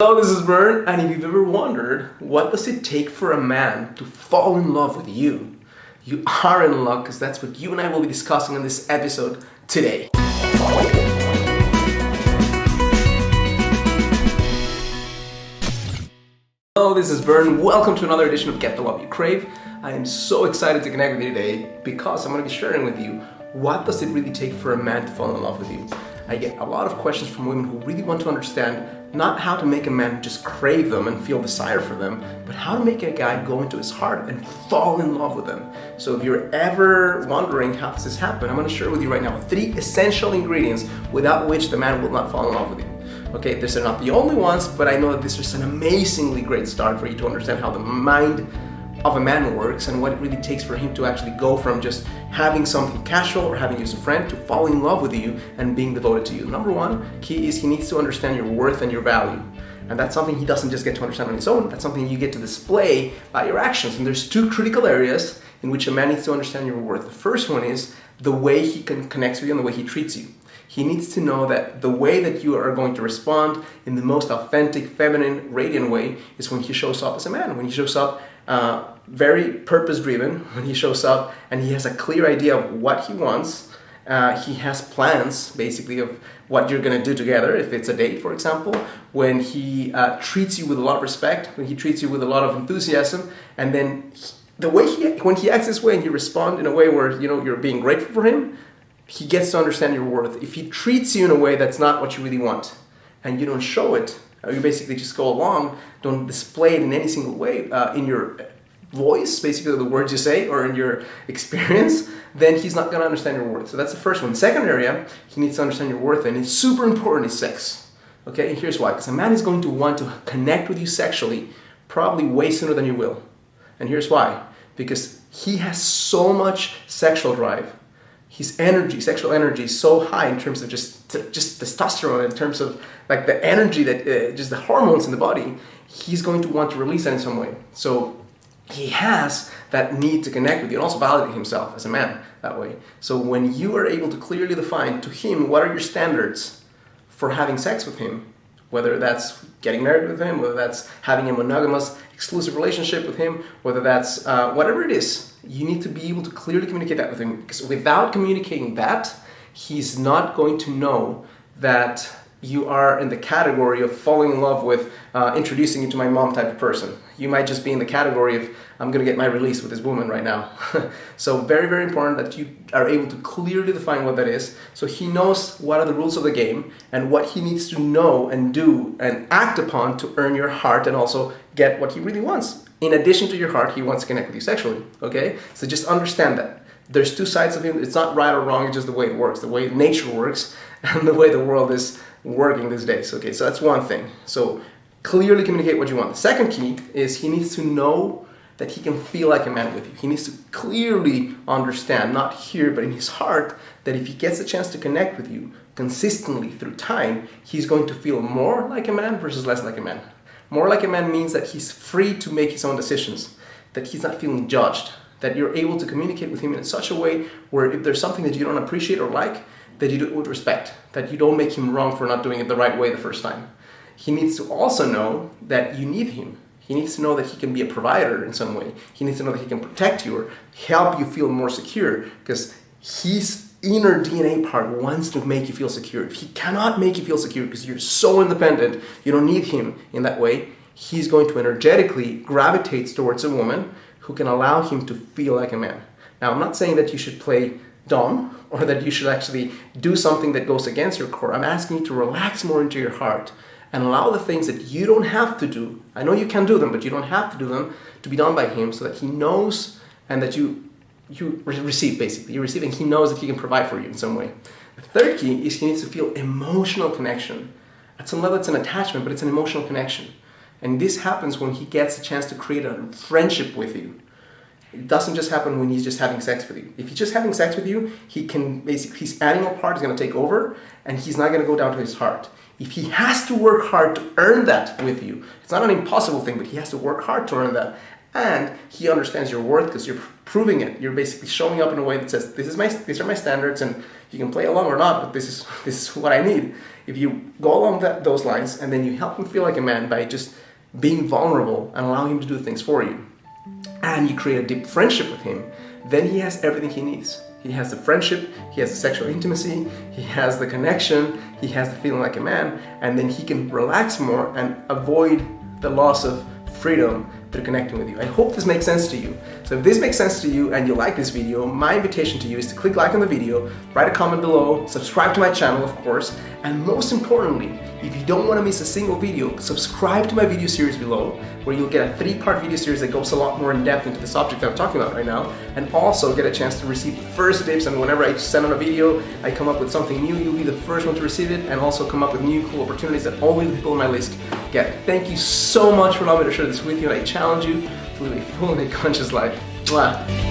Hello, this is Bern, and if you've ever wondered what does it take for a man to fall in love with you, you are in luck, because that's what you and I will be discussing in this episode today. Hello, this is Bern. Welcome to another edition of Get the Love You Crave. I am so excited to connect with you today because I'm going to be sharing with you what does it really take for a man to fall in love with you. I get a lot of questions from women who really want to understand not how to make a man just crave them and feel desire for them, but how to make a guy go into his heart and fall in love with them. So if you're ever wondering how does this happen, I'm going to share with you right now 3 essential ingredients without which the man will not fall in love with you. Okay, these are not the only ones, but I know that this is an amazingly great start for you to understand how the mind of a man works and what it really takes for him to actually go from just having something casual or having you as a friend to falling in love with you and being devoted to you. Number one key is he needs to understand your worth and your value. And that's something he doesn't just get to understand on his own, that's something you get to display by your actions. And there's 2 critical areas in which a man needs to understand your worth. The first one is the way he connects with you and the way he treats you. He needs to know that the way that you are going to respond in the most authentic, feminine, radiant way is when he shows up as a man, when he shows up very purpose-driven, when he shows up and he has a clear idea of what he wants. He has plans, basically, of what you're going to do together, if it's a date, for example, when he treats you with a lot of respect, when he treats you with a lot of enthusiasm, and then when he acts this way and you respond in a way where you're being grateful for him, he gets to understand your worth. If he treats you in a way that's not what you really want, and you don't show it, or you basically just go along, don't display it in any single way in your voice, basically the words you say, or in your experience, then he's not going to understand your worth. So that's the first one. Second area, he needs to understand your worth, and it's super important, is sex. Okay, and here's why. Because a man is going to want to connect with you sexually probably way sooner than you will. And here's why. Because he has so much sexual drive. His energy, sexual energy, is so high in terms of just testosterone, in terms of like the energy that just the hormones in the body. He's going to want to release that in some way. So he has that need to connect with you and also validate himself as a man that way. So when you are able to clearly define to him what are your standards for having sex with him, whether that's getting married with him, whether that's having a monogamous exclusive relationship with him, whether that's whatever it is, you need to be able to clearly communicate that with him, because without communicating that, he's not going to know that you are in the category of falling in love with introducing you to my mom type of person. You might just be in the category of I'm going to get my release with this woman right now. So very, very important that you are able to clearly define what that is, so he knows what are the rules of the game and what he needs to know and do and act upon to earn your heart and also get what he really wants. In addition to your heart, he wants to connect with you sexually, okay? So just understand that. There's 2 sides of him. It's not right or wrong, it's just the way it works, the way nature works, and the way the world is working these days. Okay, so that's one thing. So clearly communicate what you want. The second key is he needs to know that he can feel like a man with you. He needs to clearly understand, not here, but in his heart, that if he gets a chance to connect with you consistently through time, he's going to feel more like a man versus less like a man. More like a man means that he's free to make his own decisions, that he's not feeling judged, that you're able to communicate with him in such a way where if there's something that you don't appreciate or like, that you do it with respect, that you don't make him wrong for not doing it the right way the first time. He needs to also know that you need him. He needs to know that he can be a provider in some way. He needs to know that he can protect you or help you feel more secure, because his inner DNA part wants to make you feel secure. If he cannot make you feel secure because you're so independent, you don't need him in that way, he's going to energetically gravitate towards a woman who can allow him to feel like a man. Now, I'm not saying that you should play dumb or that you should actually do something that goes against your core. I'm asking you to relax more into your heart and allow the things that you don't have to do. I know you can do them, but you don't have to do them, to be done by him, so that he knows and that you receive, basically. You receive and he knows that he can provide for you in some way. The third key is he needs to feel emotional connection. At some level it's an attachment, but it's an emotional connection. And this happens when he gets a chance to create a friendship with you. It doesn't just happen when he's just having sex with you. If he's just having sex with you, he can basically, his animal part is going to take over and he's not going to go down to his heart. If he has to work hard to earn that with you, it's not an impossible thing, but he has to work hard to earn that. And he understands your worth because you're proving it. You're basically showing up in a way that says, these are my standards, and you can play along or not, but this is what I need. If you go along those lines, and then you help him feel like a man by just being vulnerable and allowing him to do things for you, and you create a deep friendship with him, then he has everything he needs. He has the friendship, he has the sexual intimacy, he has the connection, he has the feeling like a man, and then he can relax more and avoid the loss of freedom through connecting with you. I hope this makes sense to you. So if this makes sense to you and you like this video, my invitation to you is to click like on the video, write a comment below, subscribe to my channel, of course, and most importantly, if you don't want to miss a single video, subscribe to my video series below, where you'll get a 3-part video series that goes a lot more in depth into the subject that I'm talking about right now, and also get a chance to receive first dibs. And whenever I send out a video, I come up with something new, you'll be the first one to receive it, and also come up with new cool opportunities that only the people on my list get. Thank you so much for allowing me to share this with you, and I challenge you to live a full and conscious life. Mwah.